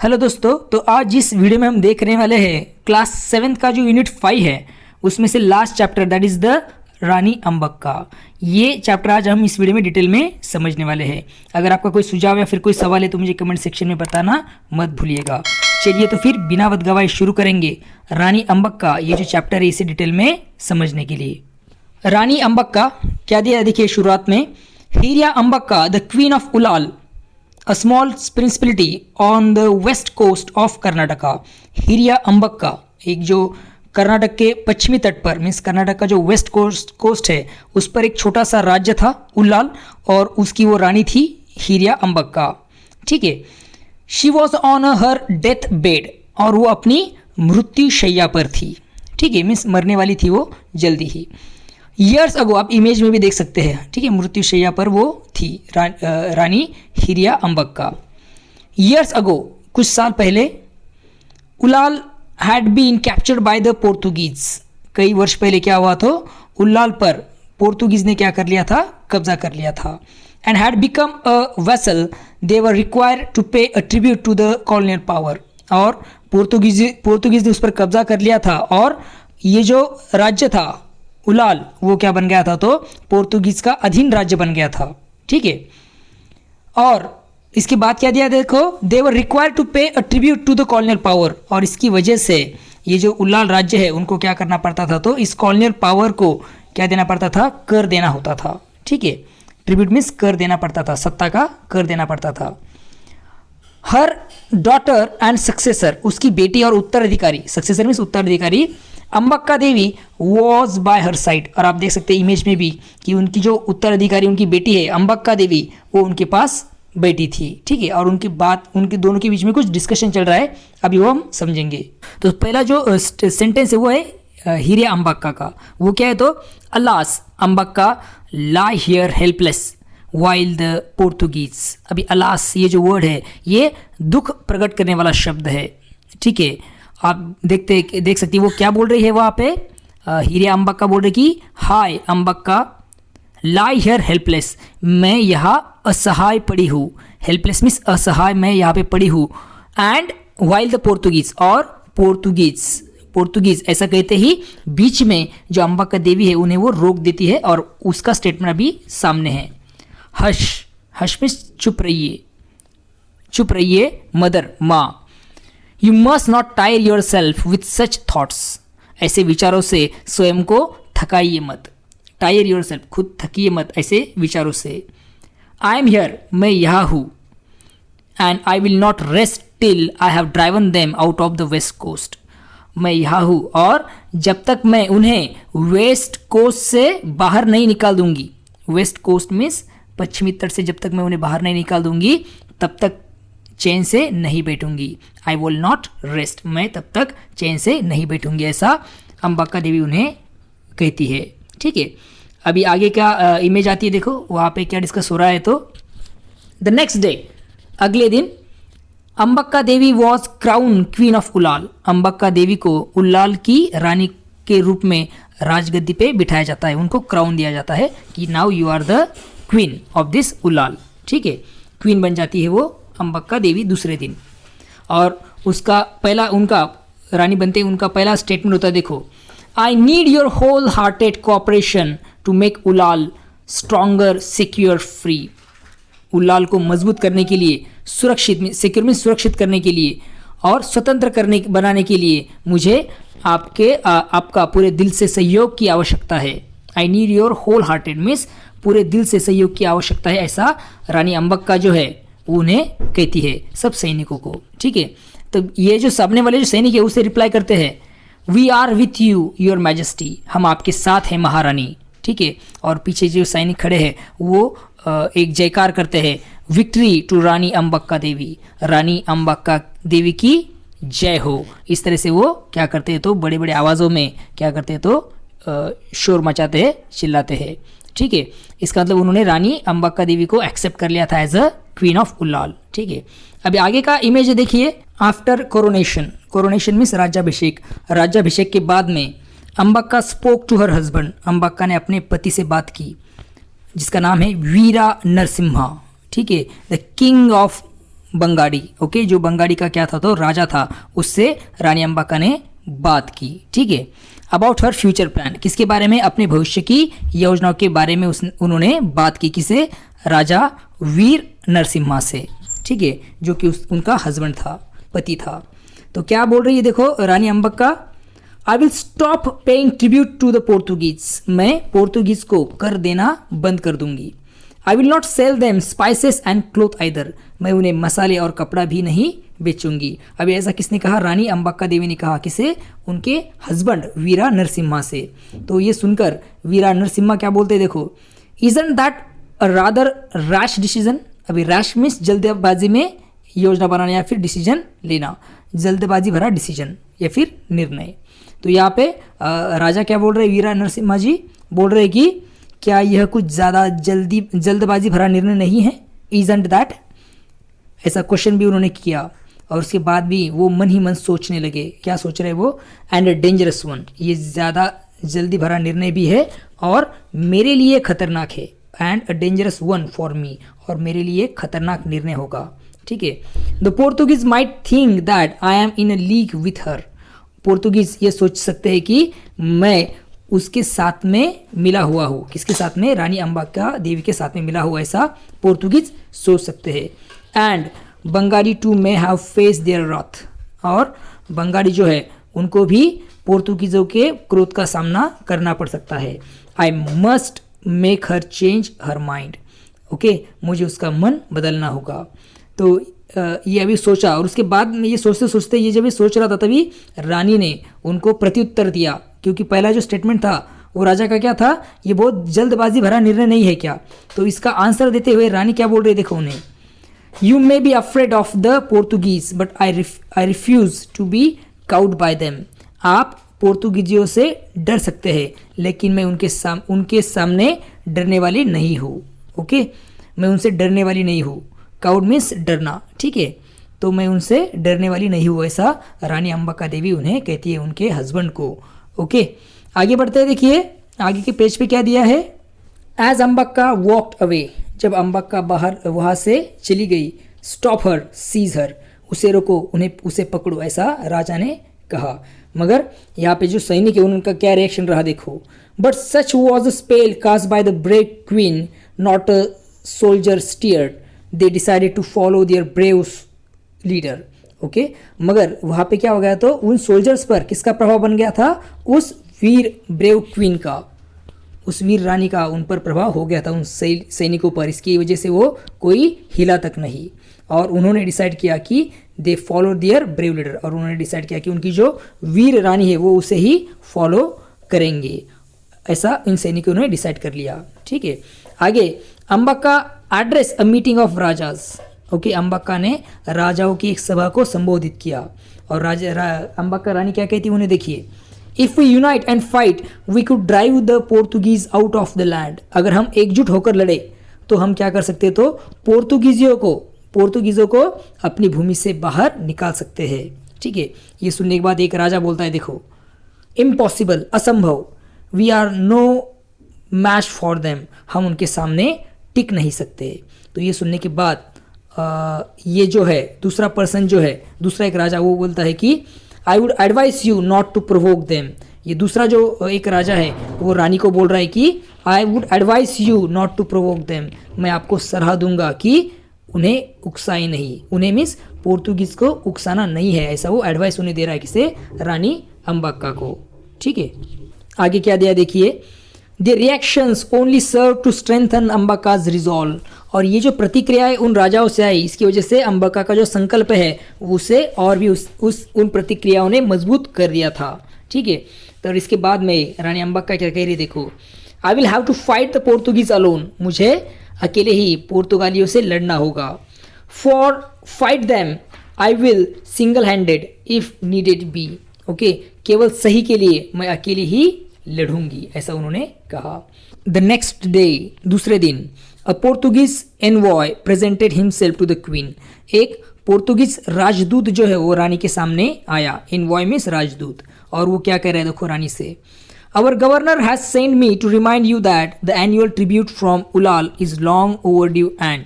Hello दोस्तों, तो आज जिस वीडियो में हम देखने वाले हैं क्लास 7 का जो यूनिट 5 है उसमें से last chapter that is the Rani Abbakka. ये चैप्टर आज हम इस वीडियो में डिटेल में समझने वाले हैं। अगर आपका कोई सुझाव या फिर कोई सवाल है तो मुझे कमेंट सेक्शन में बताना मत भूलिएगा। चलिए तो फिर बिना वक्त गवाए शुरू करेंगे रानी अम्बक्का ये जो चैप्टर है इसे डिटेल में समझने के लिए। रानी अम्बक्का क्या दिया देखिए शुरुआत में, Hiriya Abbakka the queen of Ullal a small principality on the west coast of Karnataka. Hiriya Abbakka एक जो कर्नाटक के पश्चिमी तट पर मीन्स कर्नाटक का जो वेस्ट कोस्ट है उस पर एक छोटा सा राज्य था उल्लाल, और उसकी वो रानी थी हिरिया अम्बक्का। ठीक है, she was on her death bed, और वो अपनी मृत्यु शैया पर थी। ठीक है, मीन्स मरने वाली थी वो जल्दी ही। ईयर्स अगो, आप इमेज में भी देख सकते हैं। ठीक है, मृत्यु शैया पर वो थी रानी हिरिया अम्बक्का। ईयर्स अगो, कुछ साल पहले, Ullal had been captured by the Portuguese. कई वर्ष पहले क्या हुआ तो उल्लाल पर पोर्तुगीज ने क्या कर लिया था, कब्जा कर लिया था। And had become a vassal they were required to pay a tribute to the colonial power. और पोर्तुगीज ने उस पर कब्जा कर लिया था, और ये जो राज्य था उलाल वो क्या बन गया था तो पोर्तुगीज का अधीन राज्य बन गया था। ठीक है, और इसके बाद क्या दिया देखो, दे were required to pay a tribute to the colonial power. और इसकी वजह से ये जो उलाल राज्य है उनको क्या करना पड़ता था तो इस कॉलोनियल पावर को क्या देना पड़ता था, कर देना होता था। ठीक है, ट्रिब्यूट मीन्स कर देना पड़ता था, सत्ता का कर देना पड़ता था। हर डॉटर एंड सक्सेसर, उसकी बेटी और उत्तराधिकारी, सक्सेसर मीन्स उत्तराधिकारी, अम्बक्का Devi was by her side. और आप देख सकते हैं इमेज में भी कि उनकी जो उत्तराधिकारी उनकी बेटी है अम्बक्का देवी वो उनके पास बैठी थी। ठीक है, और उनकी बात, उनके दोनों के बीच में कुछ डिस्कशन चल रहा है, अभी वो हम समझेंगे। तो पहला जो सेंटेंस है वो है हिरिया अम्बक्का का। वो क्या है तो, alas Abbakka lay here helpless while the Portuguese. अभी अलास ये जो वर्ड है ये दुख प्रकट करने वाला शब्द है। ठीक है, आप देख सकती है वो क्या बोल रही है वहाँ पे, हिरिया अम्बक्का बोल रही कि हाय अम्बक्का लाई हियर हेल्पलेस, मैं यहाँ असहाय पड़ी हूँ। हेल्पलेस मीन्स असहाय, मैं यहाँ पे पड़ी हूँ। एंड वाइल द पोर्तुगीज, और पोर्तुगीज ऐसा कहते ही बीच में जो अम्बक्का देवी है उन्हें वो रोक देती है, और उसका स्टेटमेंट अभी सामने है। हश, हश मीन्स चुप रहिए मदर, माँ। You must not tyre your self with such thoughts, ऐसे विचारों से स्वयं को थकाइए मत। टायर योर सेल्फ, खुद थकिए मत ऐसे विचारों से। आई एम हियर, मैं यहाँ हूँ। And I will not rest till I have driven them out of the west coast, मैं यहाँ हूँ और जब तक मैं उन्हें वेस्ट कोस्ट से बाहर नहीं निकाल दूंगी। वेस्ट कोस्ट मीन्स पश्चिमी तट से जब तक मैं उन्हें बाहर नहीं निकाल दूंगी तब तक चैन से नहीं बैठूंगी। आई विल नॉट रेस्ट, मैं तब तक चैन से नहीं बैठूंगी, ऐसा अम्बक्का देवी उन्हें कहती है। ठीक है, अभी आगे क्या इमेज आती है देखो, वहाँ पे क्या डिस्कस हो रहा है तो, द नेक्स्ट डे, अगले दिन, Abbakka Devi was crown queen of Ullal. Abbakka Devi को उल्लाल की रानी के रूप में राजगद्दी पे बिठाया जाता है, उनको क्राउन दिया जाता है कि now you are the queen of this Ullal. ठीक है, क्वीन बन जाती है वो अम्बक्का देवी दूसरे दिन। और उसका पहला, उनका रानी बनते उनका पहला स्टेटमेंट होता है देखो, I need your whole hearted cooperation to make Ullal stronger, secure, free. Ullal को मजबूत करने के लिए, सुरक्षित, सिक्योर में सुरक्षित करने के लिए और स्वतंत्र बनाने के लिए मुझे आपका पूरे दिल से सहयोग की आवश्यकता है। I need your whole hearted means पूरे दिल से सहयोग की आवश्यकता है, ऐसा रानी अम्बक्का जो है उन्हें कहती है सब सैनिकों को। ठीक है, तो ये जो सामने वाले जो सैनिक है उसे रिप्लाई करते हैं, we are with you your majesty, हम आपके साथ हैं महारानी। ठीक है, और पीछे जो सैनिक खड़े हैं वो एक जयकार करते हैं, विक्ट्री टू रानी अम्बक्का देवी, रानी अम्बक्का देवी की जय हो। इस तरह से वो क्या करते हैं तो बड़े बड़े आवाज़ों में क्या करते हैं तो शोर मचाते हैं, चिल्लाते हैं। ठीक है, इसका मतलब उन्होंने रानी अम्बक्का देवी को एक्सेप्ट कर लिया था as a queen of Ullal. ठीक है, अभी आगे का इमेज देखिए, आफ्टर कोरोनेशन, कोरोनेशन मीन्स राज्याभिषेक, राज्याभिषेक के बाद में अम्बक्का स्पोक टू हर हस्बैंड, अम्बक्का ने अपने पति से बात की जिसका नाम है वीरा नरसिम्हा। ठीक है, द किंग ऑफ बंगाड़ी, ओके, जो बंगाड़ी का क्या था तो राजा था, उससे रानी अम्बाका ने बात की, ठीक है। अबाउट हर फ्यूचर प्लान, किसके बारे में, अपने भविष्य की योजनाओं के बारे में उन्होंने बात की, किसे, राजा वीर नरसिम्हा से, ठीक है, जो कि उनका हस्बैंड था, पति था। तो क्या बोल रही है देखो Rani Abbakka, I will stop paying tribute to the Portuguese, मैं पोर्तुगीज को कर देना बंद कर दूंगी। I will not sell them spices and cloth either, मैं उन्हें मसाले और कपड़ा भी नहीं बेचूंगी। अभी ऐसा किसने कहा, रानी अम्बक्का देवी ने कहा, किसे, उनके हस्बैंड वीरा नरसिम्हा से। तो ये सुनकर वीरा नरसिम्हा क्या बोलते देखो, isn't that a rather rash decision, अभी रैश मीन्स जल्दबाजी में योजना बनाना या फिर डिसीजन लेना, जल्दबाजी भरा डिसीजन या फिर निर्णय। तो यहाँ पे राजा क्या बोल रहे हैं, वीरा नरसिम्हा जी बोल रहे हैं कि क्या यह कुछ ज़्यादा जल्दबाजी भरा निर्णय नहीं है, इजंट दैट, ऐसा क्वेश्चन भी उन्होंने किया। और उसके बाद भी वो मन ही मन सोचने लगे, क्या सोच रहे वो, एंड अ डेंजरस वन, ये ज़्यादा जल्दी भरा निर्णय भी है और मेरे लिए खतरनाक है, and a dangerous one for me, और मेरे लिए खतरनाक निर्णय होगा, ठीक है। The Portuguese might think that I am in a league with her, Portuguese ये सोच सकते हैं कि मैं उसके साथ में मिला हुआ हूँ, किसके साथ में, रानी अम्बक्का देवी के साथ में मिला हुआ, ऐसा पोर्तुगीज सोच सकते हैं। And Bangali too may have face their wrath, और बंगाली जो है उनको भी पोर्तुगीज़ों के क्रोध का सामना करना पड़ सकता है। I must make her change her mind, okay, मुझे उसका मन बदलना होगा। तो ये अभी सोचा, और उसके बाद में ये सोचते सोचते, ये जब ये सोच रहा था तभी रानी ने उनको प्रत्युत्तर दिया, क्योंकि पहला जो स्टेटमेंट था वो राजा का क्या था, ये बहुत जल्दबाजी भरा निर्णय नहीं है क्या। तो इसका आंसर देते हुए रानी क्या बोल रही है देखो उन्हें, you may be afraid of the Portuguese but I refuse to be cowed by them, आप पोर्तुगीजियों से डर सकते हैं लेकिन मैं उनके सामने डरने वाली नहीं हूँ, ओके, मैं उनसे डरने वाली नहीं हूँ, काउड मीन्स डरना, ठीक है, तो मैं उनसे डरने वाली नहीं हूँ, ऐसा रानी अम्बक्का देवी उन्हें कहती है, उनके हस्बैंड को, ओके। आगे बढ़ते हैं, देखिए आगे के पेज पे क्या दिया है, एज अम्बक्का वॉकड अवे, जब अम्बक्का बाहर वहाँ से चली गई, स्टॉप हर सीज हर, उसे रोको, उसे पकड़ो, ऐसा राजा ने कहा। मगर यहाँ पे जो सैनिक है उनका क्या रिएक्शन रहा देखो, but such was a spell cast by the brave queen, not a soldier stirred, they decided to follow their brave leader, okay. मगर वहाँ पे क्या हो गया, तो उन सोल्जर्स पर किसका प्रभाव बन गया था, उस वीर ब्रेव क्वीन का, उस वीर रानी का उन पर प्रभाव हो गया था, उन सैनिकों पर, इसकी वजह से वो कोई हिला तक नहीं, और उन्होंने डिसाइड किया कि they follow their brave leader, और उन्होंने डिसाइड किया कि उनकी जो वीर रानी है वो उसे ही फॉलो करेंगे, ऐसा इन सैनिकों ने डिसाइड कर लिया, ठीक है। आगे Abbakka address a meeting of rajas, okay, Abbakka ने राजाओं की एक सभा को संबोधित किया, और अम्बक्का रानी क्या कहती है उन्हें देखिए, if we unite and fight we could drive the Portuguese out of the land, अगर हम एकजुट होकर लड़े तो हम क्या कर सकते, तो पोर्तुगीज़ों को अपनी भूमि से बाहर निकाल सकते हैं, ठीक है। ये सुनने के बाद एक राजा बोलता है देखो, इम्पॉसिबल, असंभव, we are no match for them, हम उनके सामने टिक नहीं सकते। तो ये सुनने के बाद ये जो है दूसरा पर्सन जो है, दूसरा एक राजा, वो बोलता है कि I would advise you not to provoke them, ये दूसरा जो एक राजा है वो रानी को बोल रहा है कि I would advise you not to provoke them, मैं आपको सलाह दूंगा कि उन्हें उकसाई नहीं, उन्हें मीन्स पोर्तुगीज को उकसाना नहीं है, ऐसा वो एडवाइस उन्हें दे रहा है, किसे, रानी अम्बक्का को, ठीक है। आगे क्या दिया देखिए, the reactions only serve to strengthen Abbakka's resolve, और ये जो प्रतिक्रियाएं उन राजाओं से आई इसकी वजह से अम्बक्का का जो संकल्प है उसे और भी उन प्रतिक्रियाओं ने मजबूत कर दिया था, ठीक है। तो इसके बाद में रानी अम्बक्का क्या कह रही देखो, I will have to fight the Portuguese alone, मुझे अकेले ही पुर्तगालियों से लड़ना होगा, for fight them I will single handed if needed be, okay, केवल सही के लिए मैं अकेले ही लड़ूंगी, ऐसा उन्होंने कहा। द नेक्स्ट डे, दूसरे दिन, a Portuguese envoy presented himself to the queen, एक पोर्तुगीज राजदूत जो है वो रानी के सामने आया, एनवॉय मीन्स राजदूत, और वो क्या कह रहा है देखो रानी से, our governor has send me to remind you that the annual tribute from Ullal is long overdue and,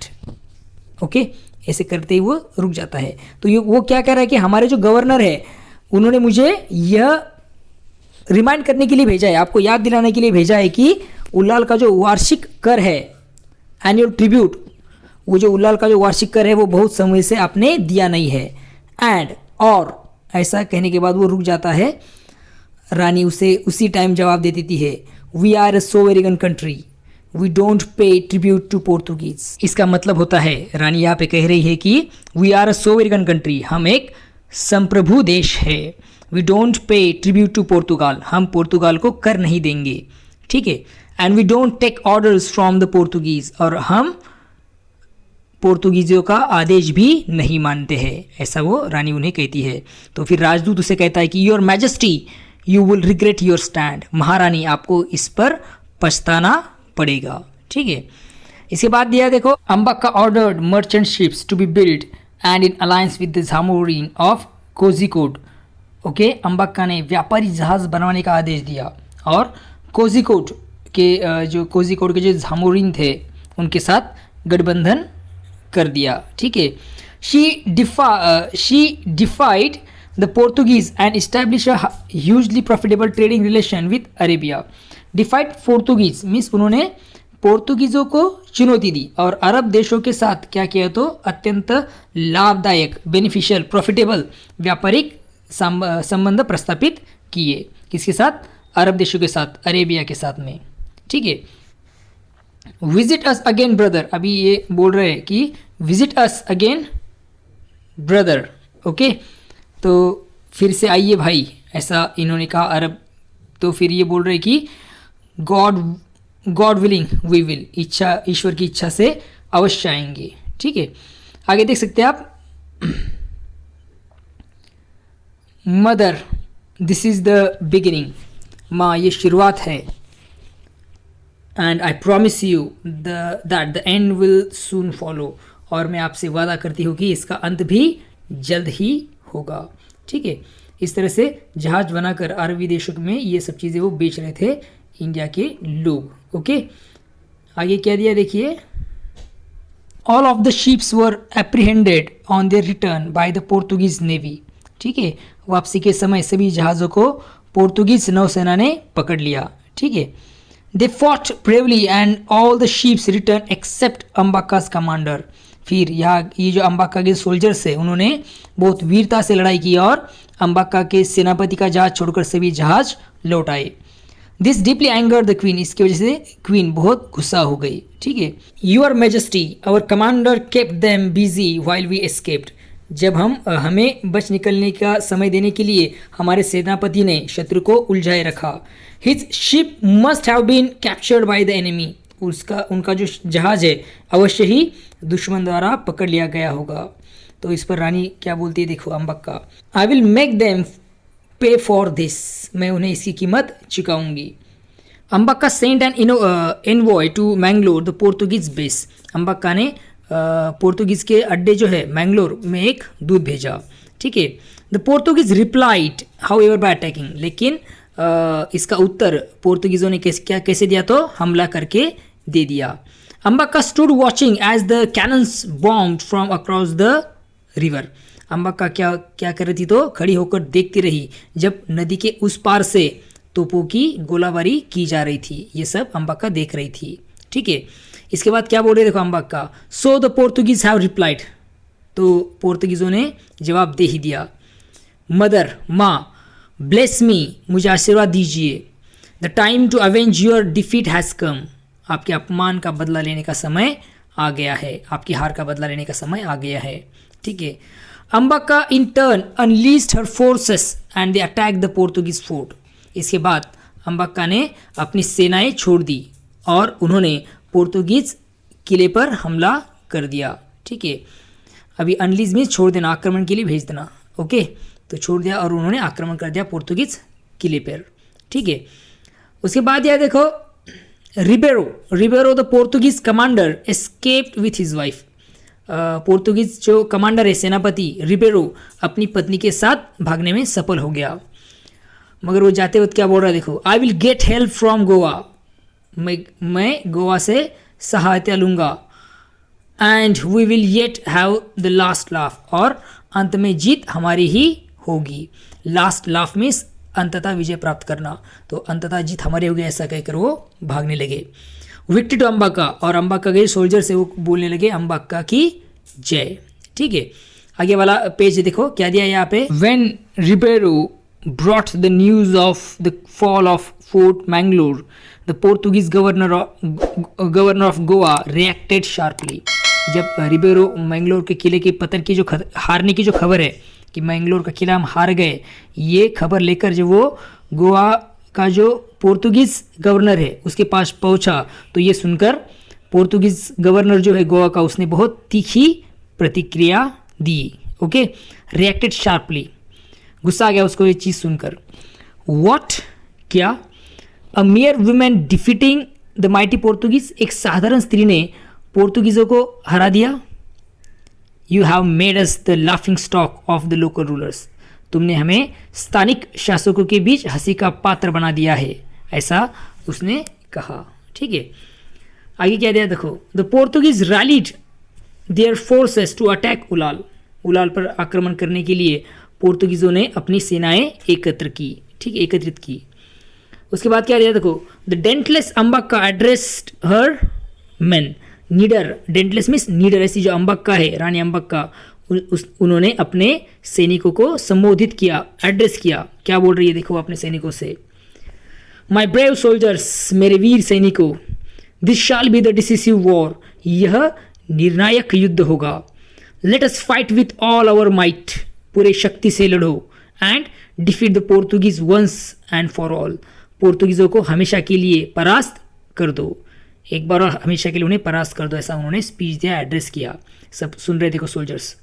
okay, ऐसे करते ही वो रुक जाता है। तो ये वो क्या कह रहा है कि हमारे जो गवर्नर है उन्होंने मुझे यह रिमाइंड करने के लिए भेजा है, आपको याद दिलाने के लिए भेजा है कि उल्लाल का जो वार्षिक कर है, एनुअल ट्रिब्यूट, वो जो उल्लाल का जो वार्षिक कर है वो बहुत समय से आपने दिया नहीं है। एंड और ऐसा कहने के बाद वो रुक जाता है। रानी उसे उसी टाइम जवाब दे देती है, we are a sovereign country, we don't pay tribute to Portuguese. इसका मतलब होता है, रानी यहाँ पे कह रही है कि we are a sovereign country, हम एक संप्रभु देश है। We don't pay tribute to Portugal, हम पोर्तुगाल को कर नहीं देंगे, ठीक है। And we don't take orders from the Portuguese, और हम पोर्तुगीज़ियों का आदेश भी नहीं मानते हैं, ऐसा वो रानी उन्हें कहती है। तो फिर राजदूत उसे कहता है कि your majesty you will regret your stand, महारानी आपको इस पर पछताना पड़ेगा, ठीक है। इसके बाद दिया देखो, Abbakka ordered merchant ships to be build and in alliance with the Zamorin of Kozhikode. Okay, Abbakka ने व्यापारी जहाज बनवाने का आदेश दिया और कोझिकोड के जो कोझिकोड के जो झामोरिन थे उनके साथ गठबंधन कर दिया, ठीक है। She डिफाइड the Portuguese and establish a hugely profitable trading relation with Arabia. डिफाइड Portuguese means उन्होंने पोर्तुगीज़ों को चुनौती दी और अरब देशों के साथ क्या किया, तो अत्यंत लाभदायक, बेनिफिशियल, प्रॉफिटेबल व्यापारिक संबंध प्रस्तापित किए। किसके साथ? अरब देशों के साथ, अरेबिया के साथ में, ठीक है। विजिट अस अगेन ब्रदर, अभी ये बोल रहे हैं कि visit us again brother, okay, तो फिर से आइए भाई, ऐसा इन्होंने कहा अरब। तो फिर ये बोल रहे कि गॉड विलिंग वी विल, इच्छा, ईश्वर की इच्छा से अवश्य आएंगे, ठीक है। आगे देख सकते हैं आप, mother this is the beginning, माँ ये शुरुआत है। And I promise you that the end will soon follow, और मैं आपसे वादा करती हूँ कि इसका अंत भी जल्द ही होगा, ठीक है। इस तरह से जहाज बनाकर अरबी देशों में ये सब चीज़ें वो बेच रहे थे इंडिया के लोग, ओके। आगे क्या दिया देखिए, all of the ships were apprehended on their return by the Portuguese navy, ठीक है। वापसी के समय सभी जहाज़ों को पोर्तुगीज नौसेना ने पकड़ लिया, ठीक है। They fought bravely and all the ships return except Abbakka's commander. फिर यहाँ ये जो अम्बाक्का के सोल्जर्स है उन्होंने बहुत वीरता से लड़ाई की और अम्बाक्का के सेनापति का जहाज छोड़कर सभी जहाज लौट आए। This deeply anger the queen, इसकी वजह से क्वीन बहुत गुस्सा हो गई, ठीक है। Your majesty our commander kept them busy while we escaped, जब हमें बच निकलने का समय देने के लिए हमारे सेनापति ने शत्रु को उलझाए रखा। His ship must have been captured by the enemy, उनका जो जहाज है अवश्य ही दुश्मन द्वारा पकड़ लिया गया होगा। तो इस पर रानी क्या बोलती है देखो Abbakka, I will make them pay for this, मैं उन्हें इसकी कीमत चुकाऊंगी। Abbakka sent an envoy to Mangalore the Portuguese base, Abbakka ने पोर्तुगीज के अड्डे जो है मैंगलोर में एक दूत भेजा, ठीक है। The Portuguese replied how ever bye attacking, लेकिन इसका उत्तर पोर्तुगीज़ों ने कैसे दिया, तो हमला करके दे दिया। Abbakka stood watching as the cannons bombed from across the river, Abbakka क्या कर रही थी, तो खड़ी होकर देखती रही जब नदी के उस पार से तोपों की गोलाबारी की जा रही थी। ये सब अम्बाक्का देख रही थी, ठीक है। इसके बाद क्या बोल रहे देखो Abbakka, so the Portuguese have replied, तो पोर्तुगीज़ों ने जवाब दे ही दिया। मदर, माँ, ब्लेस मी, मुझे आशीर्वाद दीजिए। The time to avenge your defeat has come, आपके अपमान का बदला लेने का समय आ गया है, आपकी हार का बदला लेने का समय आ गया है, ठीक है। Abbakka in turn unleashed her forces and they attack the Portuguese fort, इसके बाद अम्बाक्का ने अपनी सेनाएं छोड़ दी और उन्होंने पोर्तुगीज किले पर हमला कर दिया, ठीक है। अभी अनलीज में छोड़ देना, आक्रमण के लिए भेज देना, ओके। तो छोड़ दिया और उन्होंने आक्रमण कर दिया पोर्तुगीज किले पर, ठीक है। उसके बाद यह देखो, Ribeiro the Portuguese commander escaped with his wife, Portuguese जो कमांडर है सेनापति रिबेरो अपनी पत्नी के साथ भागने में सफल हो गया, मगर वो जाते वक्त क्या बोल रहा है देखो, I will get help from Goa, मैं गोवा से सहायता लूँगा। And we will yet have the last laugh, और अंत में जीत हमारी ही होगी। लास्ट लाफ मीन्स अंततः विजय प्राप्त करना, तो अंततः जीत हमारी होगी ऐसा कहकर वो भागने लगे। विक्ट्री टू अम्बाका, और अम्बाका के सोल्जर से वो बोलने लगे अम्बाका की जय। ठीक है, आगे वाला पेज देखो क्या दिया है यहाँ पे। When Ribeiro brought the news of the fall of fort Mangalore, the Portuguese governor of Goa reacted sharply. जब रिबेरो मैंगलोर के किले के पतन की जो हारने की जो खबर है कि मैंगलोर का किला हम हार गए, ये खबर लेकर जब वो गोवा का जो पोर्तुगीज गवर्नर है उसके पास पहुंचा, तो ये सुनकर पोर्तुगीज गवर्नर जो है गोवा का, उसने बहुत तीखी प्रतिक्रिया दी। ओके, रिएक्टेड शार्पली, गुस्सा आ गया उसको ये चीज़ सुनकर। व्हाट, क्या? A mere women defeating the mighty Portuguese, एक साधारण स्त्री ने पोर्तुगीज़ों को हरा दिया। You have made us the laughing stock of the local rulers, तुमने हमें स्थानिक शासकों के बीच हंसी का पात्र बना दिया है, ऐसा उसने कहा। ठीक है, आगे क्या दिया देखो। The Portuguese rallied their forces to attack Ullal, Ullal पर आक्रमण करने के लिए पोर्तुगीज़ों ने अपनी सेनाएं एकत्रित की। उसके बाद क्या दिया देखो। The dauntless Abbakka addressed her men, नीडर, डेंटलेस मीन्स नीडर, ऐसी जो अम्बाका है, रानी अम्बाका, उन्होंने अपने सैनिकों को संबोधित किया, एड्रेस किया। क्या बोल रही है देखो अपने सैनिकों से। माई ब्रेव सोल्जर्स, मेरे वीर सैनिकों, this shall be the decisive war, यह निर्णायक युद्ध होगा। Let us fight with all our might, पूरे शक्ति से लड़ो। And defeat the Portuguese once and for all, पोर्तुगीज़ों को हमेशा के लिए परास्त कर दो, एक बार और हमेशा के लिए उन्हें परास्त कर दो, ऐसा उन्होंने स्पीच दिया, एड्रेस किया। सब सुन रहे देखो सोल्जर्स।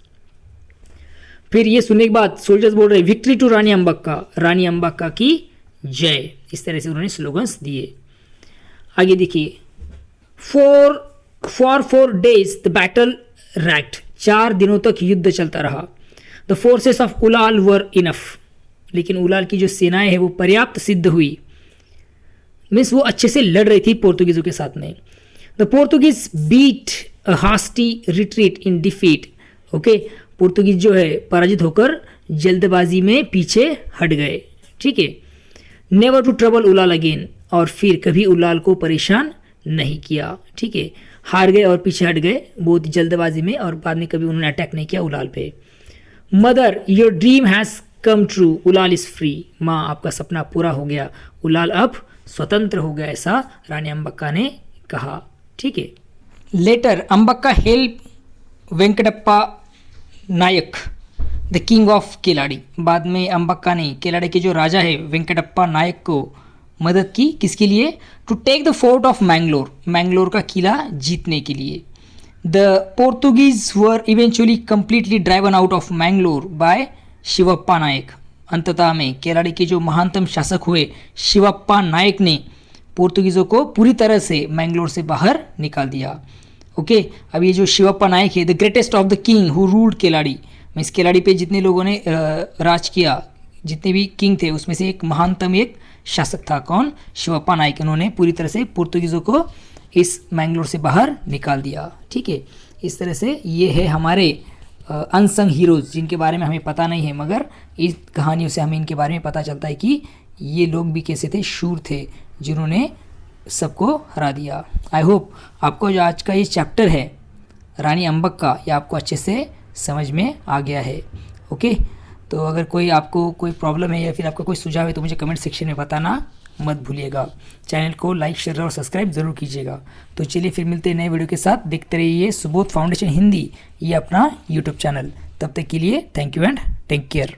फिर ये सुनने के बाद सोल्जर्स बोल रहे विक्ट्री टू रानी अम्बाका, रानी अम्बाका की जय, इस तरह से उन्होंने स्लोगन्स दिए। आगे देखिए। For 4 days the battle raked, 4 दिनों तक युद्ध चलता रहा। The forces of Ullal were enough, लेकिन उलाल की जो सेनाएं हैं वो पर्याप्त सिद्ध हुई, मीन्स वो अच्छे से लड़ रही थी पोर्तुगीजों के साथ में। The Portuguese beat a hasty retreat in defeat, okay, Portuguese जो है पराजित होकर जल्दबाजी में पीछे हट गए। ठीक है, never to trouble Ullal again, और फिर कभी उलाल को परेशान नहीं किया। ठीक है, हार गए और पीछे हट गए बहुत जल्दबाजी में, और बाद में कभी उन्होंने अटैक नहीं किया उलाल पे। Mother, your dream has come true, Ullal is free, माँ आपका सपना पूरा हो गया, उलाल अब स्वतंत्र हो गया, ऐसा रानी अम्बाका ने कहा। ठीक है, later Abbakka help Venkatappa Nayak the king of Keladi, बाद में अम्बाका ने केलाड़ी के जो राजा है वेंकटप्पा नायक को मदद की, किसके लिए? To take the fort of Mangalore, Mangalore का किला जीतने के लिए। The Portuguese were eventually completely driven out of Mangalore by Shivappa Nayak, अंततः में केलाड़ी के जो महानतम शासक हुए शिवप्पा नायक ने पोर्तुगीज़ों को पूरी तरह से मैंगलोर से बाहर निकाल दिया। ओके, अब ये जो शिवप्पा नायक है, the greatest of the king who ruled Keladi, means Keladi पे जितने लोगों ने राज किया, जितने भी किंग थे उसमें से एक महानतम एक शासक था, कौन? शिवप्पा नायक। उन्होंने पूरी तरह से पोर्तुगीज़ों को इस मैंगलोर से बाहर निकाल दिया। ठीक है, इस तरह से ये है हमारे अनसंग हीरोज़, जिनके बारे में हमें पता नहीं है, मगर इस कहानियों से हमें इनके बारे में पता चलता है कि ये लोग भी कैसे थे, शूर थे, जिन्होंने सबको हरा दिया। आई होप आपको जो आज का ये चैप्टर है रानी अम्बाका, ये आपको अच्छे से समझ में आ गया है। ओके, तो अगर कोई आपको कोई प्रॉब्लम है या फिर आपका कोई सुझाव है तो मुझे कमेंट सेक्शन में बताना मत भूलिएगा। चैनल को लाइक, शेयर और सब्सक्राइब जरूर कीजिएगा। तो चलिए फिर मिलते हैं नए वीडियो के साथ। देखते रहिए सुबोध फाउंडेशन हिंदी, ये अपना यूट्यूब चैनल। तब तक के लिए thank you and take care.